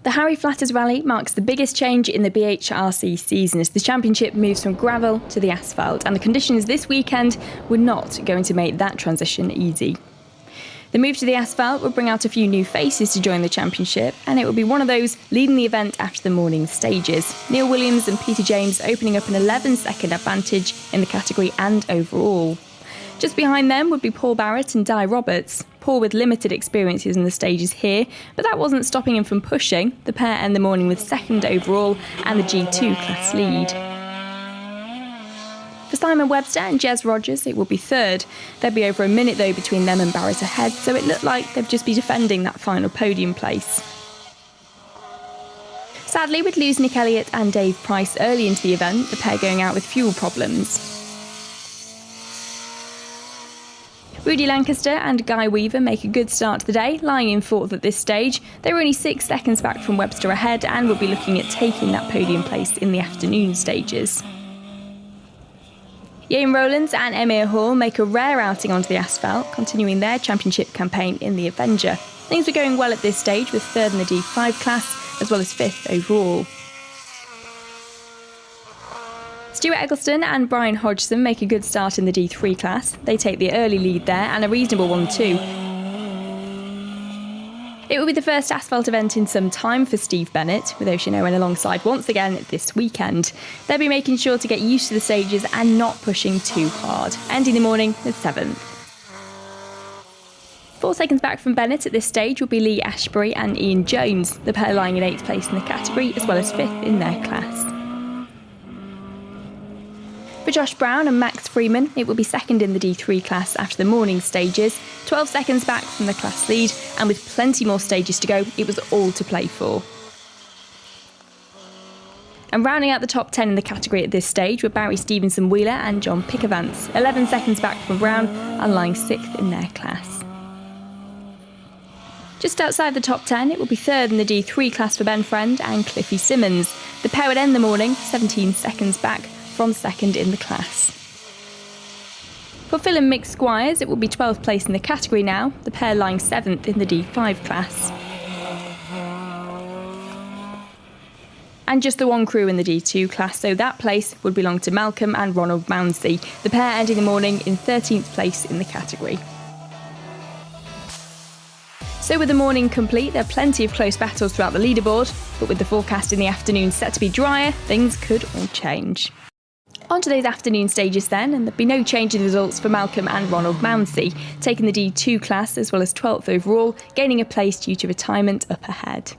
The Harry Flatters Rally marks the biggest change in the BHRC season as the championship moves from gravel to the asphalt, and the conditions this weekend were not going to make that transition easy. The move to the asphalt will bring out a few new faces to join the championship, and it will be one of those leading the event after the morning stages. Neil Williams and Peter James opening up an 11-second advantage in the category and overall. Just behind them would be Paul Barrett and Di Roberts. Paul with limited experiences in the stages here, but that wasn't stopping him from pushing. The pair end the morning with second overall and the G2 class lead. For Simon Webster and Jez Rogers, it will be third. There'll be over a minute though between them and Barrett ahead, so it looked like they'd just be defending that final podium place. Sadly, we'd lose Nick Elliott and Dave Price early into the event, the pair going out with fuel problems. Rudy Lancaster and Guy Weaver make a good start to the day, lying in fourth at this stage. They were only 6 seconds back from Webster ahead and will be looking at taking that podium place in the afternoon stages. Ian Rowlands and Emir Hall make a rare outing onto the asphalt, continuing their championship campaign in the Avenger. Things were going well at this stage, with third in the D5 class, as well as fifth overall. Stuart Eggleston and Brian Hodgson make a good start in the D3 class. They take the early lead there, and a reasonable one too. It will be the first asphalt event in some time for Steve Bennett, with Ocean Owen alongside once again this weekend. They'll be making sure to get used to the stages and not pushing too hard, ending the morning with 7th. 4 seconds back from Bennett at this stage will be Lee Ashbury and Ian Jones, the pair lying in 8th place in the category, as well as 5th in their class. For Josh Brown and Max Freeman, it will be second in the D3 class after the morning stages, 12 seconds back from the class lead, and with plenty more stages to go, it was all to play for. And rounding out the top 10 in the category at this stage were Barry Stevenson-Wheeler and John Pickavance, 11 seconds back from Brown and lying 6th in their class. Just outside the top 10, it will be third in the D3 class for Ben Friend and Cliffy Simmons. The pair would end the morning 17 seconds back from second in the class. For Phil and Mick Squires, it will be 12th place in the category now, the pair lying 7th in the D5 class. And just the one crew in the D2 class, so that place would belong to Malcolm and Ronald Mounsey, the pair ending the morning in 13th place in the category. So with the morning complete, there are plenty of close battles throughout the leaderboard, but with the forecast in the afternoon set to be drier, things could all change. On today's afternoon stages then, and there'd be no change in the results for Malcolm and Ronald Mounsey, taking the D2 class as well as 12th overall, gaining a place due to retirement up ahead.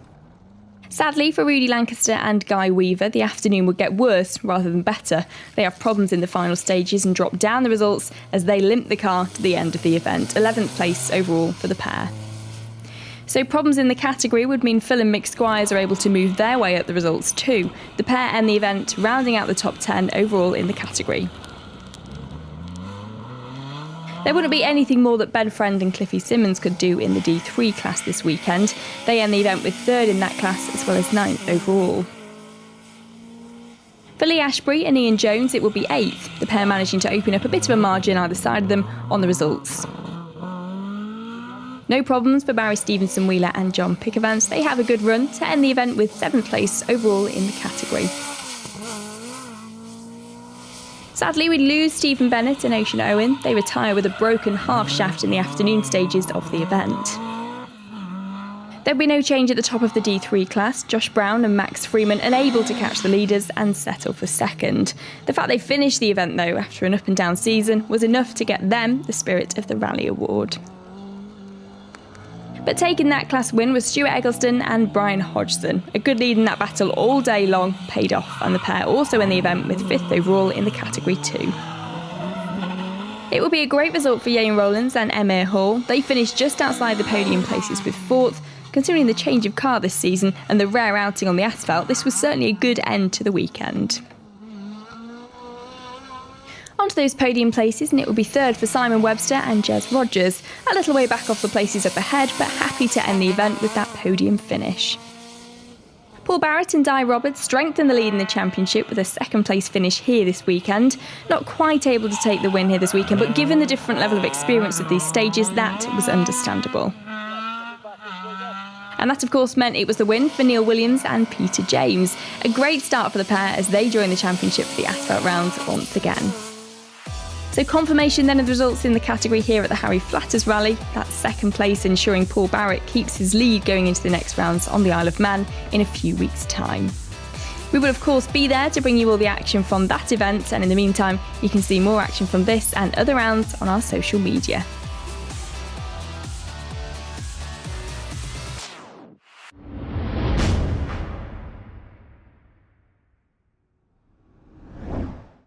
Sadly for Rudy Lancaster and Guy Weaver, the afternoon would get worse rather than better. They have problems in the final stages and drop down the results as they limp the car to the end of the event, 11th place overall for the pair. So problems in the category would mean Phil and Mick Squires are able to move their way up the results too. The pair end the event rounding out the top 10 overall in the category. There wouldn't be anything more that Ben Friend and Cliffy Simmons could do in the D3 class this weekend. They end the event with third in that class as well as 9th overall. For Lee Ashbury and Ian Jones, it will be 8th, the pair managing to open up a bit of a margin either side of them on the results. No problems for Barry Stevenson-Wheeler and John Pickavance. They have a good run to end the event with 7th place overall in the category. Sadly, we lose Stephen Bennett and Ocean Owen. They retire with a broken half shaft in the afternoon stages of the event. There'll be no change at the top of the D3 class. Josh Brown and Max Freeman unable to catch the leaders and settle for second. The fact they finished the event though after an up and down season was enough to get them the Spirit of the Rally award. But taking that class win was Stuart Eggleston and Brian Hodgson. A good lead in that battle all day long paid off, and the pair also in the event with 5th overall in the category too. It will be a great result for Ian Rowlands and Emir Hall. They finished just outside the podium places with 4th. Considering the change of car this season and the rare outing on the asphalt, this was certainly a good end to the weekend. Onto those podium places, and it will be third for Simon Webster and Jez Rogers, a little way back off the places up ahead, but happy to end the event with that podium finish. Paul Barrett and Di Roberts strengthened the lead in the championship with a 2nd place finish here this weekend. Not quite able to take the win here this weekend, but given the different level of experience of these stages, that was understandable. And that, of course, meant it was the win for Neil Williams and Peter James. A great start for the pair as they join the championship for the asphalt rounds once again. So confirmation then of the results in the category here at the Harry Flatters Rally. That's second place, ensuring Paul Barrett keeps his lead going into the next rounds on the Isle of Man in a few weeks' time. We will of course be there to bring you all the action from that event, and in the meantime you can see more action from this and other rounds on our social media.